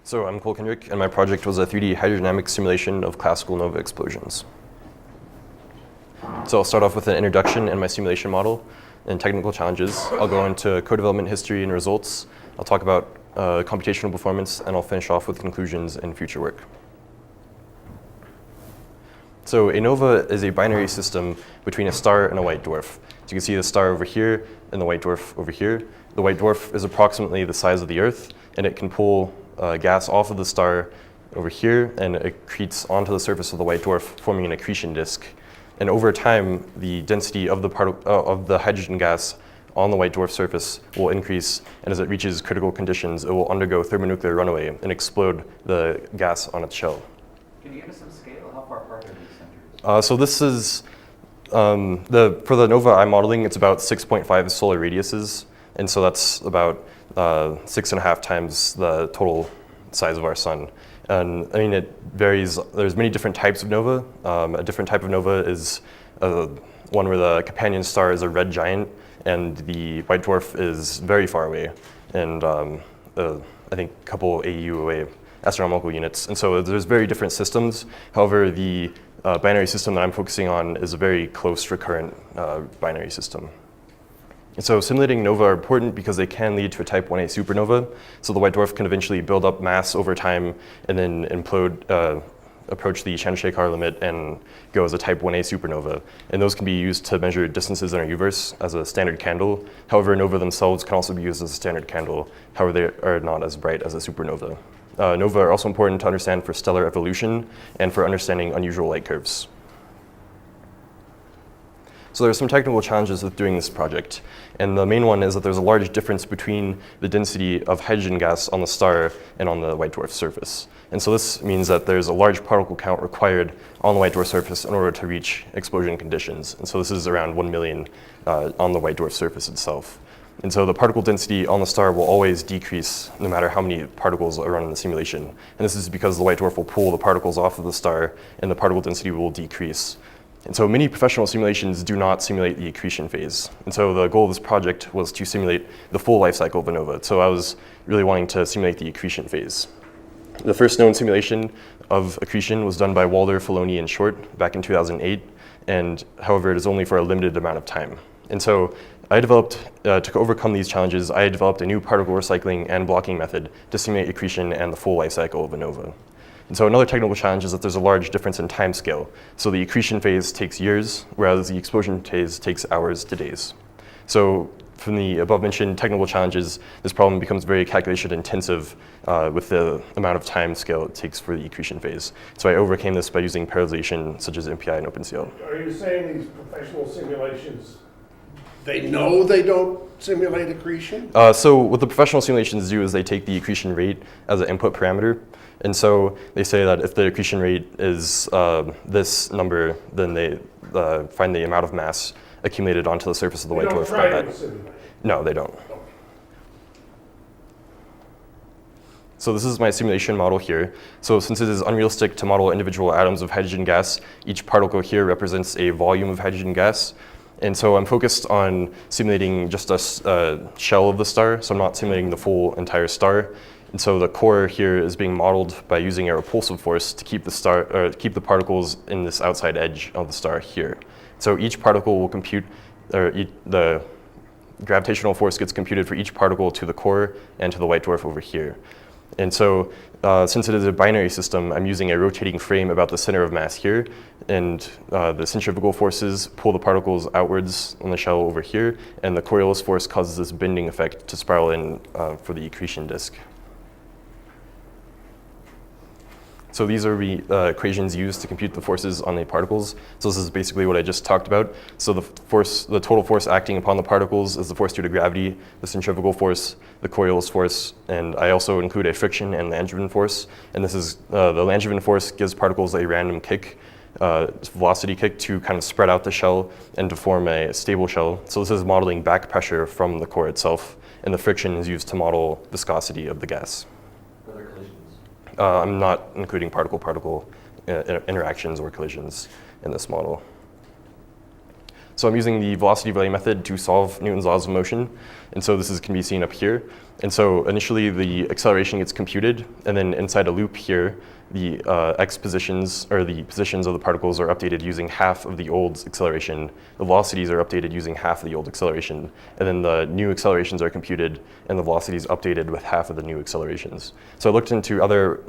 So I'm Cole Kendrick, and my project was a 3D hydrodynamic simulation of classical nova explosions. So I'll start off with an introduction and my simulation model and technical challenges. I'll go into co-development history and results. I'll talk about computational performance, and I'll finish off with conclusions and future work. So a nova is a binary system between a star and a white dwarf. So you can see the star over here and the white dwarf over here. The white dwarf is approximately the size of the Earth, and it can pull gas off of the star over here, and it accretes onto the surface of the white dwarf, forming an accretion disk. And over time, the density of the hydrogen gas on the white dwarf surface will increase, and as it reaches critical conditions, it will undergo thermonuclear runaway and explode the gas on its shell. Can you give us some scale? How far apart are these centers? So this is, for the nova I'm modeling, it's about 6.5 solar radiuses, and so that's about 6.5 times the total size of our sun. And I mean, it varies. There's many different types of nova. A different type of nova is one where the companion star is a red giant and the white dwarf is very far away, and I think a couple AU away, astronomical units. And so there's very different systems. However, the binary system that I'm focusing on is a very close recurrent binary system. And so simulating nova are important because they can lead to a type 1a supernova. So the white dwarf can eventually build up mass over time and then implode, approach the Chandrasekhar limit and go as a type 1a supernova. And those can be used to measure distances in our universe as a standard candle. However, nova themselves can also be used as a standard candle. However, they are not as bright as a supernova. Nova are also important to understand for stellar evolution and for understanding unusual light curves. So there are some technical challenges with doing this project. And the main one is that there's a large difference between the density of hydrogen gas on the star and on the white dwarf surface. And so this means that there's a large particle count required on the white dwarf surface in order to reach explosion conditions. And so this is around 1 million on the white dwarf surface itself. And so the particle density on the star will always decrease no matter how many particles are run in the simulation. And this is because the white dwarf will pull the particles off of the star and the particle density will decrease. And so many professional simulations do not simulate the accretion phase. And so the goal of this project was to simulate the full life cycle of a nova. So I was really wanting to simulate the accretion phase. The first known simulation of accretion was done by Walder, Filoni, and Short back in 2008. And however, it is only for a limited amount of time. And so I developed, to overcome these challenges, I developed a new particle recycling and blocking method to simulate accretion and the full life cycle of a nova. And so another technical challenge is that there's a large difference in time scale. So the accretion phase takes years, whereas the explosion phase takes hours to days. So from the above mentioned technical challenges, this problem becomes very calculation intensive with the amount of time scale it takes for the accretion phase. So I overcame this by using parallelization such as MPI and OpenCL. Are you saying these professional simulations, they know they don't simulate accretion? So what the professional simulations do is they take the accretion rate as an input parameter. And so they say that if the accretion rate is this number, then they find the amount of mass accumulated onto the surface of the white dwarf by that. No, they don't. Oh. So this is my simulation model here. So since it is unrealistic to model individual atoms of hydrogen gas, each particle here represents a volume of hydrogen gas. And so I'm focused on simulating just a shell of the star, so I'm not simulating the full entire star. And so the core here is being modeled by using a repulsive force to keep the particles in this outside edge of the star here. So each particle will compute, the gravitational force gets computed for each particle to the core and to the white dwarf over here. And so since it is a binary system, I'm using a rotating frame about the center of mass here, and the centrifugal forces pull the particles outwards on the shell over here, and the Coriolis force causes this bending effect to spiral in for the accretion disk. So these are the equations used to compute the forces on the particles. So this is basically what I just talked about. So the total force acting upon the particles is the force due to gravity, the centrifugal force, the Coriolis force, and I also include a friction and Langevin force. And this is, the Langevin force gives particles a random kick, velocity kick to kind of spread out the shell and to form a stable shell. So this is modeling back pressure from the core itself, and the friction is used to model viscosity of the gas. I'm not including particle-particle interactions or collisions in this model. So I'm using the velocity delay method to solve Newton's laws of motion. And so can be seen up here. And so initially the acceleration gets computed, and then inside a loop here, the x positions, or the positions of the particles, are updated using half of the old acceleration. The velocities are updated using half of the old acceleration. And then the new accelerations are computed, and the velocities updated with half of the new accelerations. So I looked into other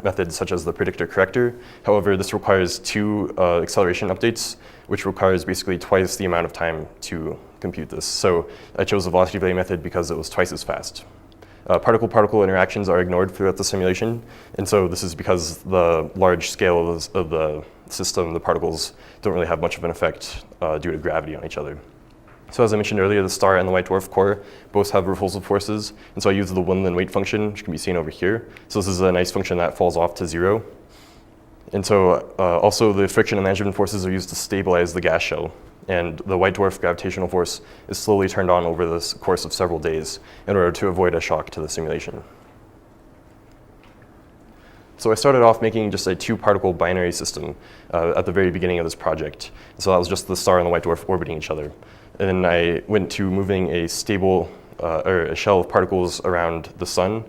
methods such as the predictor corrector. However, this requires 2 acceleration updates, which requires basically twice the amount of time to compute this. So I chose the velocity delay method because it was twice as fast. Particle-particle interactions are ignored throughout the simulation, and so this is because the large scale of the system, the particles, don't really have much of an effect due to gravity on each other. So as I mentioned earlier, the star and the white dwarf core both have repulsive forces, and so I use the Windland weight function, which can be seen over here. So this is a nice function that falls off to 0. And so also the friction and management forces are used to stabilize the gas shell. And the white dwarf gravitational force is slowly turned on over the course of several days in order to avoid a shock to the simulation. So I started off making just a 2-particle binary system at the very beginning of this project. So that was just the star and the white dwarf orbiting each other. And then I went to moving a stable, or a shell of particles around the sun,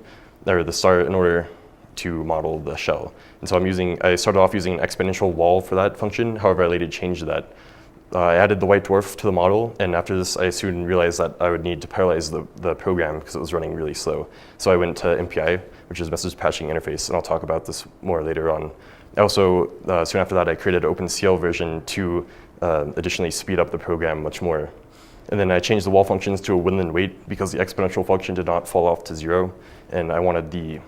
or the star, in order to model the shell. And so I started off using an exponential wall for that function. However, I later changed that. I added the white dwarf to the model, and after this, I soon realized that I would need to parallelize the program because it was running really slow. So I went to MPI, which is Message Patching Interface, and I'll talk about this more later on. Also, soon after that, I created an OpenCL version to additionally speed up the program much more. And then I changed the wall functions to a Windland weight because the exponential function did not fall off to 0, and I wanted the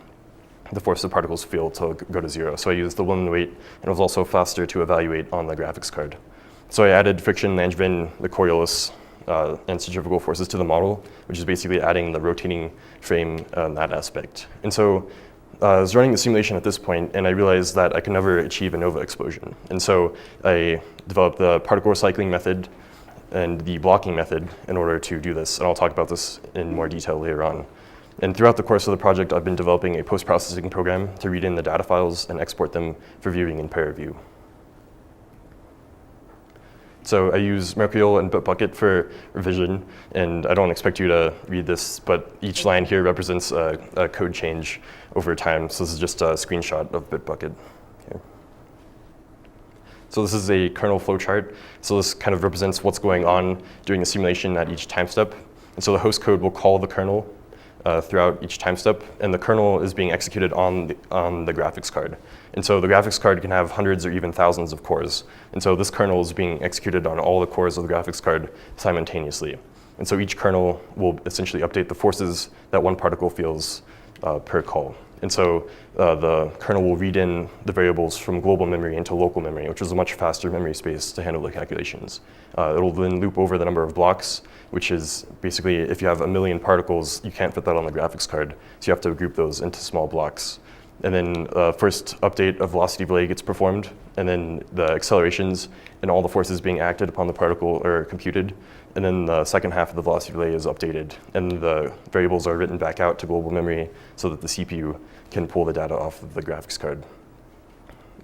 force of particles field to go to 0. So I used the Windland weight, and it was also faster to evaluate on the graphics card. So I added friction, Langevin, the Coriolis, and centrifugal forces to the model, which is basically adding the rotating frame in that aspect. And so I was running the simulation at this point, and I realized that I could never achieve a nova explosion. And so I developed the particle recycling method and the blocking method in order to do this. And I'll talk about this in more detail later on. And throughout the course of the project, I've been developing a post-processing program to read in the data files and export them for viewing in pair view. So I use Mercurial and Bitbucket for revision, and I don't expect you to read this, but each line here represents a code change over time. So this is just a screenshot of Bitbucket here. So this is a kernel flowchart. So this kind of represents what's going on during the simulation at each time step. And so the host code will call the kernel throughout each time step, and the kernel is being executed on the graphics card. And so the graphics card can have hundreds or even thousands of cores. And so this kernel is being executed on all the cores of the graphics card simultaneously. And so each kernel will essentially update the forces that one particle feels per call. And so the kernel will read in the variables from global memory into local memory, which is a much faster memory space to handle the calculations. It'll then loop over the number of blocks, which is basically if you have 1 million particles, you can't fit that on the graphics card. So you have to group those into small blocks. And then first update of velocity delay gets performed, and then the accelerations and all the forces being acted upon the particle are computed. And then the second half of the velocity delay is updated, and the variables are written back out to global memory so that the CPU can pull the data off of the graphics card.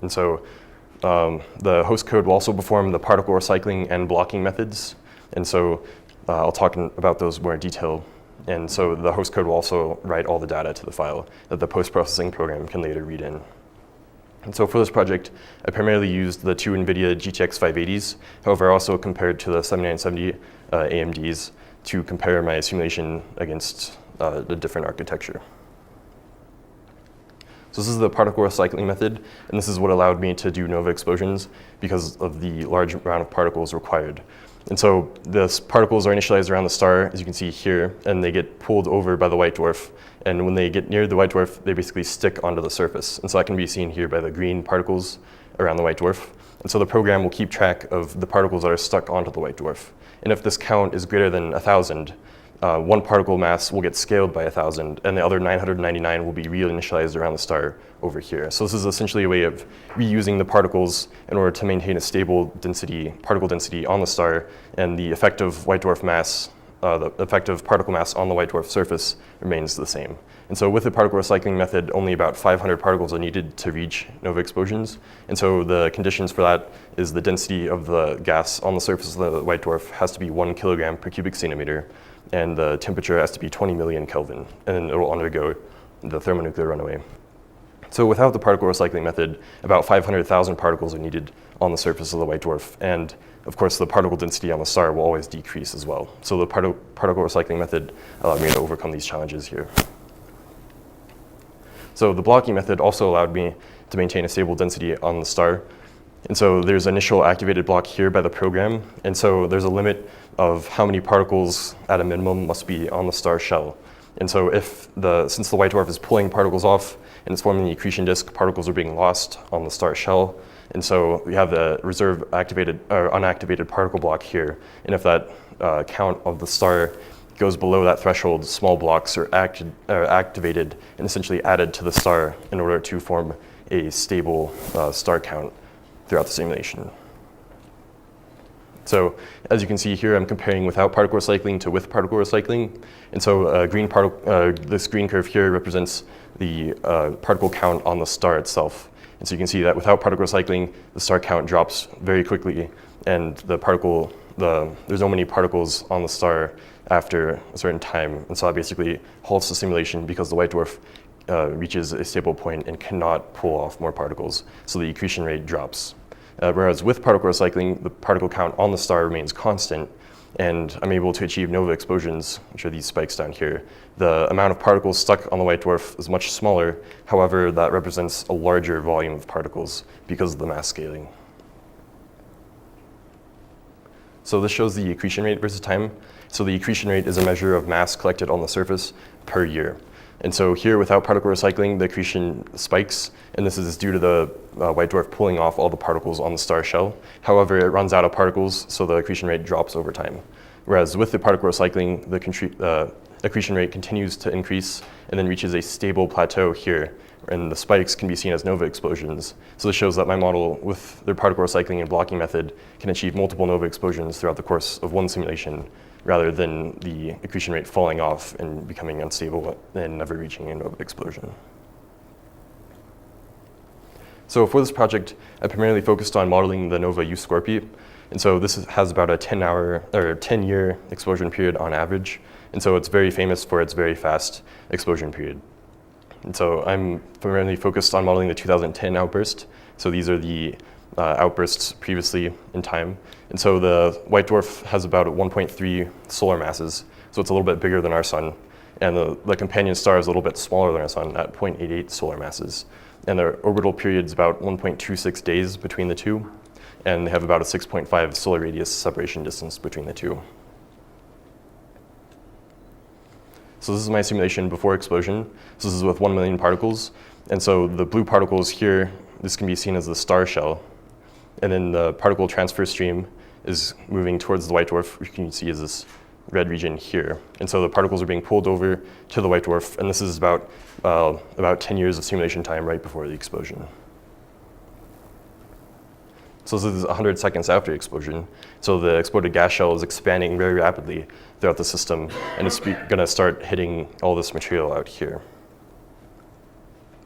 And so the host code will also perform the particle recycling and blocking methods. And so I'll talk about those more in detail. And so the host code will also write all the data to the file that the post-processing program can later read in. And so for this project, I primarily used the 2 NVIDIA GTX 580s. However, I also compared to the 7970 AMDs to compare my simulation against the different architecture. So this is the particle recycling method, and this is what allowed me to do nova explosions because of the large amount of particles required. And so the particles are initialized around the star, as you can see here, and they get pulled over by the white dwarf. And when they get near the white dwarf, they basically stick onto the surface. And so that can be seen here by the green particles around the white dwarf. And so the program will keep track of the particles that are stuck onto the white dwarf. And if this count is greater than 1,000, one particle mass will get scaled by 1,000, and the other 999 will be reinitialized around the star over here. So this is essentially a way of reusing the particles in order to maintain a stable density, particle density on the star, and the effective white dwarf mass the effective particle mass on the white dwarf surface remains the same. And so with the particle recycling method, only about 500 particles are needed to reach nova explosions. And so the conditions for that is the density of the gas on the surface of the white dwarf has to be 1 kilogram per cubic centimeter, and the temperature has to be 20 million Kelvin, and it will undergo the thermonuclear runaway. So without the particle recycling method, about 500,000 particles are needed on the surface of the white dwarf, and of course the particle density on the star will always decrease as well. So the particle recycling method allowed me to overcome these challenges here. So the blocking method also allowed me to maintain a stable density on the star. And so there's initial activated block here by the program. And so there's a limit of how many particles at a minimum must be on the star shell. And so since the white dwarf is pulling particles off and it's forming the accretion disk, particles are being lost on the star shell. And so we have the reserve activated or unactivated particle block here. And if that count of the star goes below that threshold, small blocks are activated and essentially added to the star in order to form a stable star count throughout the simulation. So as you can see here, I'm comparing without particle recycling to with particle recycling. And so this green curve here represents the particle count on the star itself. And so you can see that without particle recycling, the star count drops very quickly, and there's no many particles on the star after a certain time. And so that basically halts the simulation because the white dwarf reaches a stable point and cannot pull off more particles. So the accretion rate drops. Whereas with particle recycling, the particle count on the star remains constant, and I'm able to achieve nova explosions, which are these spikes down here. The amount of particles stuck on the white dwarf is much smaller. However, that represents a larger volume of particles because of the mass scaling. So this shows the accretion rate versus time. So the accretion rate is a measure of mass collected on the surface per year. And so here, without particle recycling, the accretion spikes, and this is due to the white dwarf pulling off all the particles on the star shell. However, it runs out of particles, so the accretion rate drops over time. Whereas with the particle recycling, the accretion rate continues to increase and then reaches a stable plateau here, and the spikes can be seen as nova explosions. So this shows that my model with the particle recycling and blocking method can achieve multiple nova explosions throughout the course of one simulation, rather than the accretion rate falling off and becoming unstable and never reaching a nova explosion. So for this project, I primarily focused on modeling the nova U-Scorpii. And so this has about a 10-year explosion period on average. And so it's very famous for its very fast explosion period. And so I'm primarily focused on modeling the 2010 outburst. So these are the outbursts previously in time. And so the white dwarf has about 1.3 solar masses, so it's a little bit bigger than our sun. And the companion star is a little bit smaller than our sun at 0.88 solar masses. And their orbital period is about 1.26 days between the two, and they have about a 6.5 solar radius separation distance between the two. So this is my simulation before explosion. So this is with 1 million particles. And so the blue particles here, this can be seen as the star shell. And then the particle transfer stream is moving towards the white dwarf, which you can see is this red region here. And so the particles are being pulled over to the white dwarf, and this is about 10 years of simulation time right before the explosion. So this is 100 seconds after the explosion. So the exploded gas shell is expanding very rapidly throughout the system, and it's gonna start hitting all this material out here.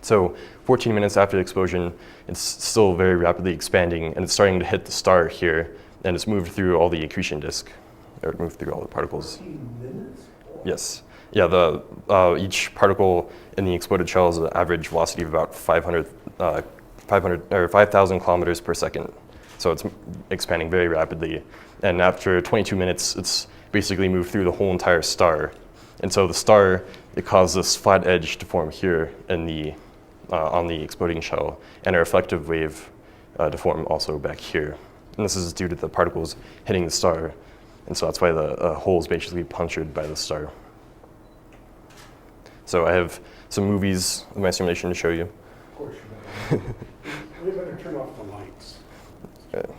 So 14 minutes after the explosion, it's still very rapidly expanding, and it's starting to hit the star here, and it's moved through all the accretion disk, or moved through all the particles. 14 minutes? Yes. Yeah, each particle in the exploded shell has an average velocity of about 5,000 kilometers per second. So it's expanding very rapidly. And after 22 minutes, it's basically moved through the whole entire star. And so the star, it caused this flat edge to form here in on the exploding shell, and a reflective wave to form also back here. And this is due to the particles hitting the star. And so that's why the hole is basically punctured by the star. So I have some movies of my simulation to show you. Of course you better. We better turn off the lights. Okay.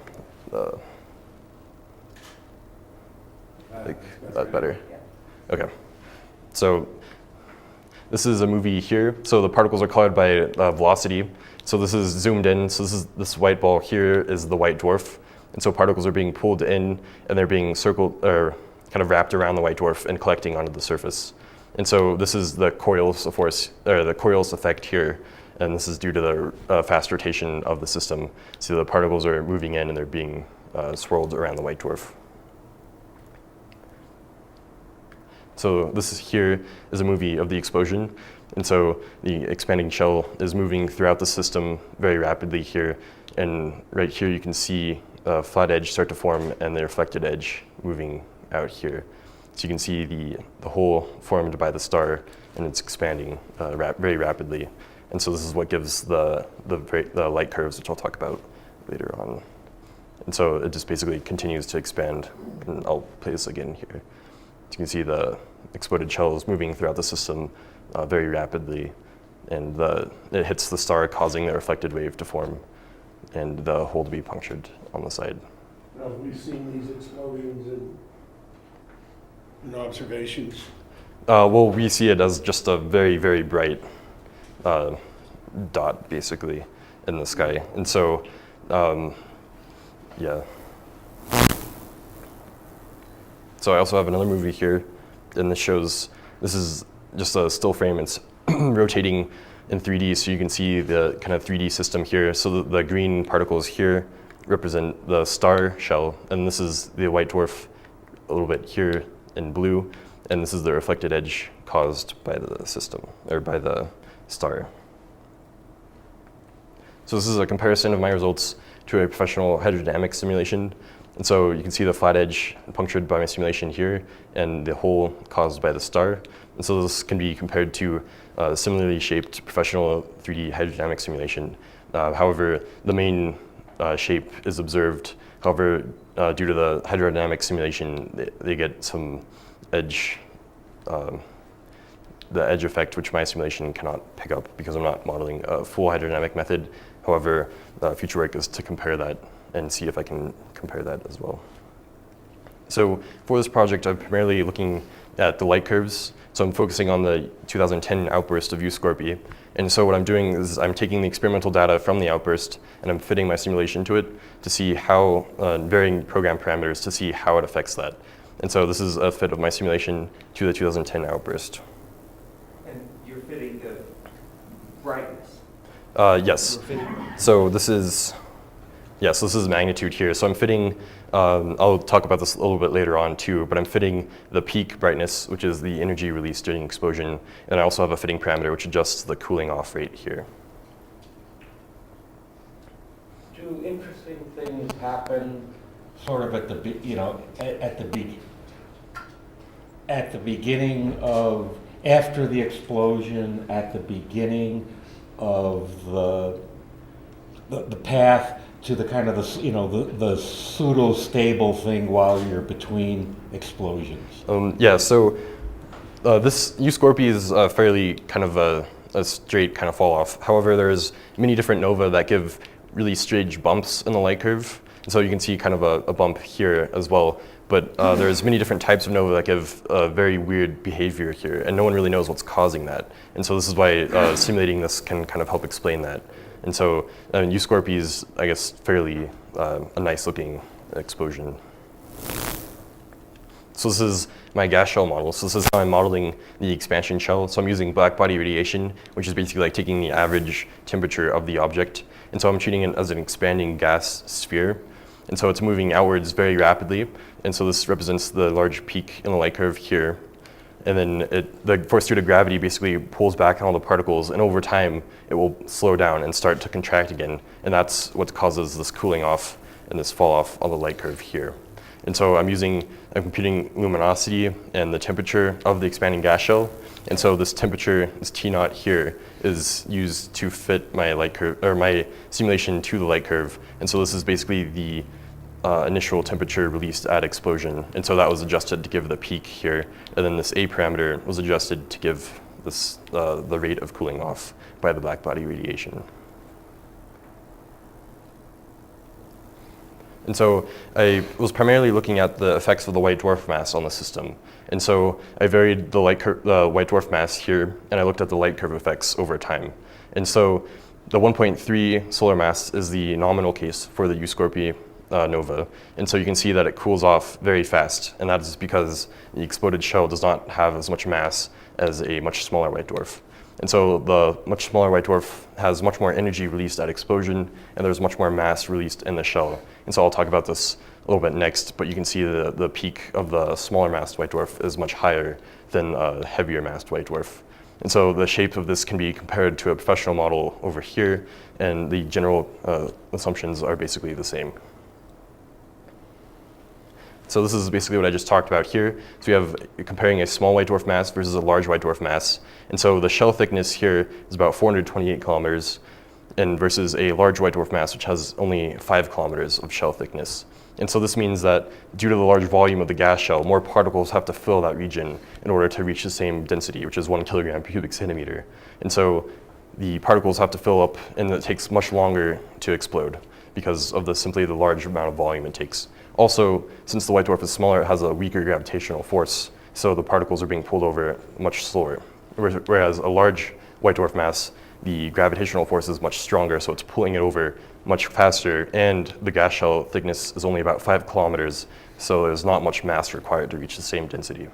That's better. Okay. So this is a movie here. So the particles are colored by velocity. So this is zoomed in. So this white ball here is the white dwarf. And so particles are being pulled in, and they're being circled, or kind of wrapped around the white dwarf and collecting onto the surface. And so this is the Coriolis force, or the Coriolis effect here, and this is due to the fast rotation of the system. So the particles are moving in and they're being swirled around the white dwarf. So here is a movie of the explosion. And so the expanding shell is moving throughout the system very rapidly here. And right here you can see a flat edge start to form and the reflected edge moving out here. So you can see the hole formed by the star and it's expanding very rapidly. And so this is what gives the light curves, which I'll talk about later on. And so it just basically continues to expand. And I'll play this again here. You can see the exploded shells moving throughout the system very rapidly, and it hits the star, causing the reflected wave to form and the hole to be punctured on the side. Now, have we seen these explosions in observations? Well, we see it as just a very, very bright dot, basically, in the sky. And so, yeah. So I also have another movie here, and this is just a still frame. It's rotating in 3D, so you can see the kind of 3D system here. So the green particles here represent the star shell, and this is the white dwarf a little bit here in blue, and this is the reflected edge caused by the system, or by the star. So this is a comparison of my results to a professional hydrodynamic simulation. And so you can see the flat edge punctured by my simulation here and the hole caused by the star. And so this can be compared to a similarly shaped professional 3D hydrodynamic simulation. However, the main shape is observed. However, due to the hydrodynamic simulation, they get some edge, the edge effect, which my simulation cannot pick up because I'm not modeling a full hydrodynamic method. However, future work is to compare that and see if I can compare that as well. So for this project, I'm primarily looking at the light curves. So I'm focusing on the 2010 outburst of U-Scorpii. And so what I'm doing is I'm taking the experimental data from the outburst and I'm fitting my simulation to it to see how, varying program parameters to see how it affects that. And so this is a fit of my simulation to the 2010 outburst. And you're fitting the brightness? Yes. So this is magnitude here. So I'm fitting, I'll talk about this a little bit later on too, but I'm fitting the peak brightness, which is the energy released during explosion. And I also have a fitting parameter which adjusts the cooling off rate here. Do interesting things happen sort of at the beginning of, after the explosion, at the beginning of the path to the kind of the pseudo-stable thing while you're between explosions? Yeah, so this U-Scorpii is fairly kind of a straight kind of fall off. However, there's many different nova that give really strange bumps in the light curve. And so you can see kind of a bump here as well. But there's many different types of nova that give very weird behavior here, and no one really knows what's causing that. And so this is why simulating this can kind of help explain that. And so U-Scorpii is, I guess, fairly a nice looking explosion. So this is my gas shell model. So this is how I'm modeling the expansion shell. So I'm using black body radiation, which is basically like taking the average temperature of the object. And so I'm treating it as an expanding gas sphere. And so it's moving outwards very rapidly. And so this represents the large peak in the light curve here. And then the force due to gravity basically pulls back on all the particles, and over time it will slow down and start to contract again. And that's what causes this cooling off and this fall off on the light curve here. And so I'm computing luminosity and the temperature of the expanding gas shell. And so this temperature, this T naught here, is used to fit my light curve, or my simulation to the light curve. And so this is basically the initial temperature released at explosion. And so that was adjusted to give the peak here. And then this A parameter was adjusted to give this the rate of cooling off by the black body radiation. And so I was primarily looking at the effects of the white dwarf mass on the system. And so I varied the white dwarf mass here, and I looked at the light curve effects over time. And so the 1.3 solar mass is the nominal case for the U-Scorpii nova. And so you can see that it cools off very fast, and that is because the exploded shell does not have as much mass as a much smaller white dwarf. And so the much smaller white dwarf has much more energy released at explosion, and there's much more mass released in the shell. And so I'll talk about this a little bit next, but you can see the peak of the smaller massed white dwarf is much higher than a heavier massed white dwarf. And so the shape of this can be compared to a professional model over here, and the general assumptions are basically the same. So this is basically what I just talked about here. So we have comparing a small white dwarf mass versus a large white dwarf mass. And so the shell thickness here is about 428 kilometers, and versus a large white dwarf mass, which has only 5 kilometers of shell thickness. And so this means that due to the large volume of the gas shell, more particles have to fill that region in order to reach the same density, which is 1 kilogram per cubic centimeter. And so the particles have to fill up, and it takes much longer to explode because of simply the large amount of volume it takes. Also, since the white dwarf is smaller, it has a weaker gravitational force, so the particles are being pulled over much slower. Whereas a large white dwarf mass, the gravitational force is much stronger, so it's pulling it over much faster, and the gas shell thickness is only about 5 kilometers, so there's not much mass required to reach the same density.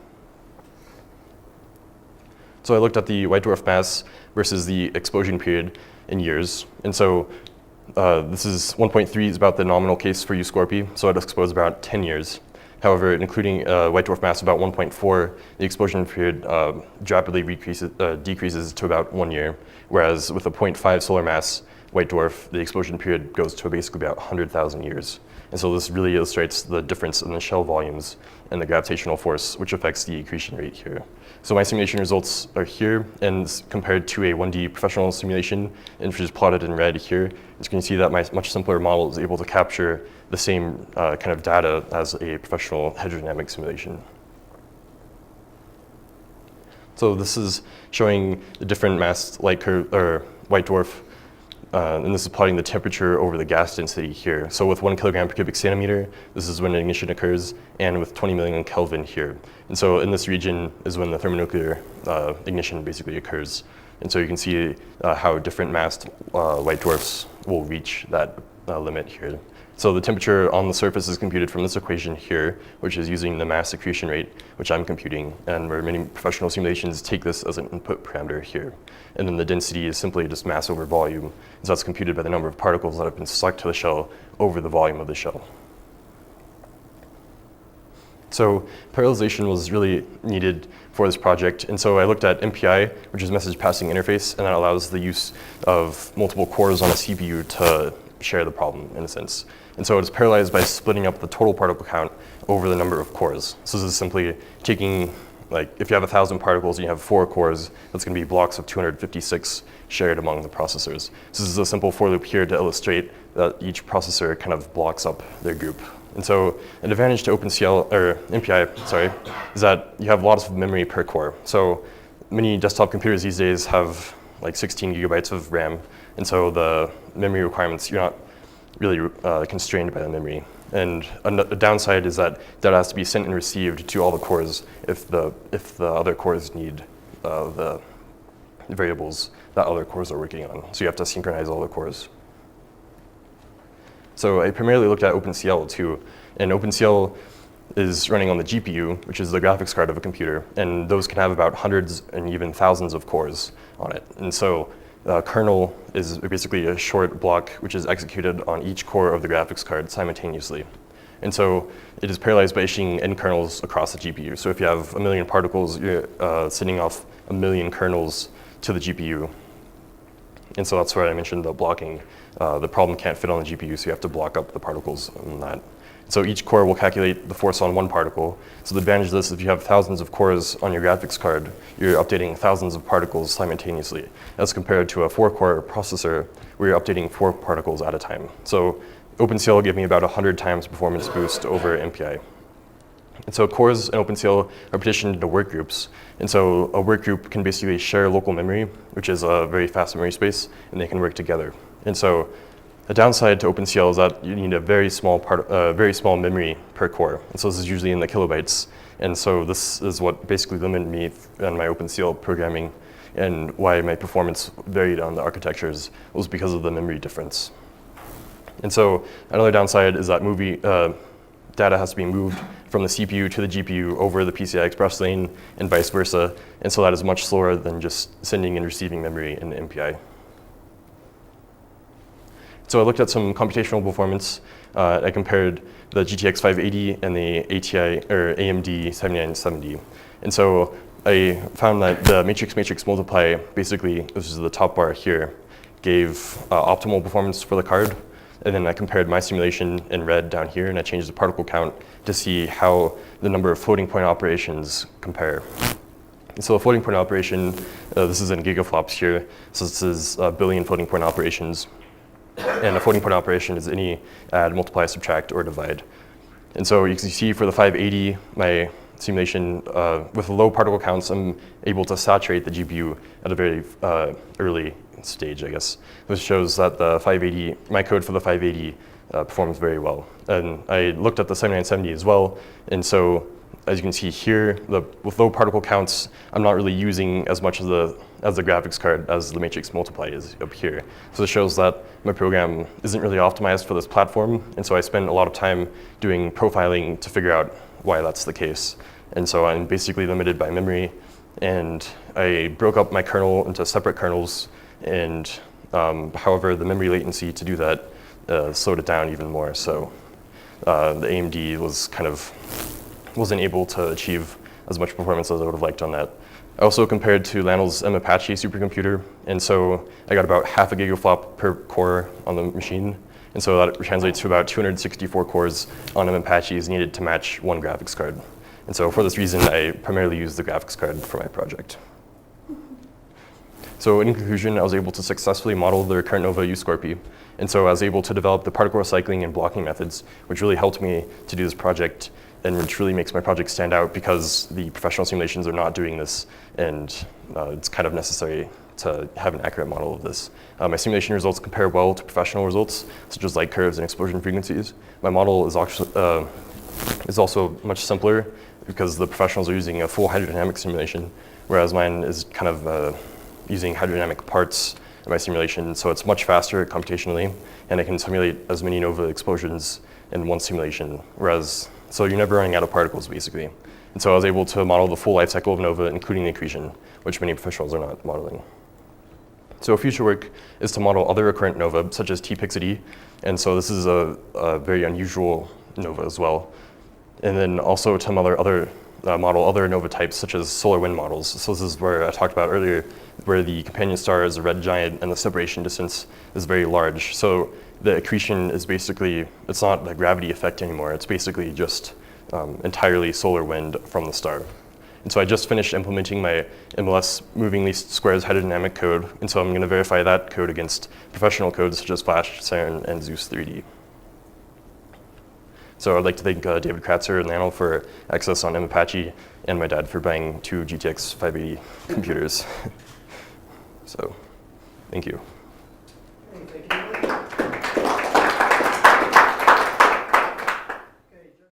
So I looked at the white dwarf mass versus the explosion period in years, and so this is 1.3 is about the nominal case for Euskorpy, so it explodes about 10 years. However, including white dwarf mass about 1.4, the explosion period rapidly decreases to about 1 year, whereas with a 0.5 solar mass white dwarf, the explosion period goes to basically about 100,000 years. And so this really illustrates the difference in the shell volumes and the gravitational force, which affects the accretion rate here. So my simulation results are here, and compared to a 1D professional simulation, which is plotted in red here, as you can see that my much simpler model is able to capture the same kind of data as a professional hydrodynamic simulation. So this is showing the different mass light curve, or white dwarf, and this is plotting the temperature over the gas density here. So with 1 kilogram per cubic centimeter, this is when ignition occurs, and with 20 million Kelvin here. And so in this region is when the thermonuclear ignition basically occurs. And so you can see how different massed white dwarfs will reach that limit here. So the temperature on the surface is computed from this equation here, which is using the mass accretion rate, which I'm computing, and where many professional simulations take this as an input parameter here. And then the density is simply just mass over volume, so that's computed by the number of particles that have been stuck to the shell over the volume of the shell. So parallelization was really needed for this project, and so I looked at MPI, which is message passing interface, and that allows the use of multiple cores on a CPU to share the problem in a sense. And so it's parallelized by splitting up the total particle count over the number of cores. So this is simply taking, like, if you have 1,000 particles and you have 4 cores, that's going to be blocks of 256 shared among the processors. So this is a simple for loop here to illustrate that each processor kind of blocks up their group. And so an advantage to OpenCL, or MPI, sorry, is that you have lots of memory per core. So many desktop computers these days have like 16 gigabytes of RAM, and so the memory requirements, you're not really constrained by the memory. And a downside is that data has to be sent and received to all the cores if the other cores need the variables that other cores are working on. So you have to synchronize all the cores. So I primarily looked at OpenCL too, and OpenCL is running on the GPU, which is the graphics card of a computer, and those can have about hundreds and even thousands of cores on it. And so the kernel is basically a short block which is executed on each core of the graphics card simultaneously. And so it is parallelized by issuing n kernels across the GPU. So if you have 1 million particles, you're sending off 1 million kernels to the GPU. And so that's why I mentioned the blocking. The problem can't fit on the GPU, so you have to block up the particles on that. So each core will calculate the force on one particle. So the advantage of this is if you have thousands of cores on your graphics card, you're updating thousands of particles simultaneously, as compared to a 4-core processor where you're updating 4 particles at a time. So OpenCL gave me about 100 times performance boost over MPI. And so cores in OpenCL are partitioned into work groups. And so a work group can basically share local memory, which is a very fast memory space, and they can work together. And so a downside to OpenCL is that you need a very small memory per core. And so this is usually in the kilobytes. And so this is what basically limited me in my OpenCL programming, and why my performance varied on the architectures was because of the memory difference. And so another downside is that data has to be moved from the CPU to the GPU over the PCI Express lane and vice versa. And so that is much slower than just sending and receiving memory in the MPI. So I looked at some computational performance. I compared the GTX 580 and the AMD 7970. And so I found that the matrix multiply, basically, this is the top bar here, gave optimal performance for the card. And then I compared my simulation in red down here, and I changed the particle count to see how the number of floating point operations compare. And so a floating point operation, this is in gigaflops here, so this is a billion floating point operations. And a floating point operation is any add, multiply, subtract, or divide. And so you can see for the 580, my simulation, with low particle counts, I'm able to saturate the GPU at a very early stage, I guess, which shows that the 580, my code for the 580 performs very well. And I looked at the 7970 as well, and so as you can see here, with low particle counts, I'm not really using as much of the graphics card as the matrix multiply is up here. So it shows that my program isn't really optimized for this platform, and so I spend a lot of time doing profiling to figure out why that's the case. And so I'm basically limited by memory, and I broke up my kernel into separate kernels, and however, the memory latency to do that slowed it down even more. So the AMD wasn't able to achieve as much performance as I would have liked on that. I also compared to Lanel's Apache supercomputer, and so I got about half a gigaflop per core on the machine, and so that translates to about 264 cores on Apache is needed to match one graphics card. And so for this reason, I primarily used the graphics card for my project. So in conclusion, I was able to successfully model the recurrent nova UScorpy, and so I was able to develop the particle recycling and blocking methods, which really helped me to do this project, and which really makes my project stand out because the professional simulations are not doing this, and it's kind of necessary to have an accurate model of this. My simulation results compare well to professional results, such as light curves and explosion frequencies. My model is also much simpler because the professionals are using a full hydrodynamic simulation, whereas mine is kind of using hydrodynamic parts in my simulation, so it's much faster computationally, and I can simulate as many nova explosions in one simulation, so you're never running out of particles, basically. And so I was able to model the full life cycle of nova, including the accretion, which many professionals are not modeling. So future work is to model other recurrent nova, such as T-Pixity, and so this is a very unusual nova as well. And then also to model other nova types, such as solar wind models. So this is where I talked about earlier, where the companion star is a red giant and the separation distance is very large. So the accretion is basically, it's not the gravity effect anymore. It's basically just entirely solar wind from the star. And so I just finished implementing my MLS moving least squares hydrodynamic code. And so I'm going to verify that code against professional codes such as Flash, CERN, and Zeus 3D. So I'd like to thank David Kratzer and Lanel for access on Apache, and my dad for buying 2 GTX 580 computers. So, thank you.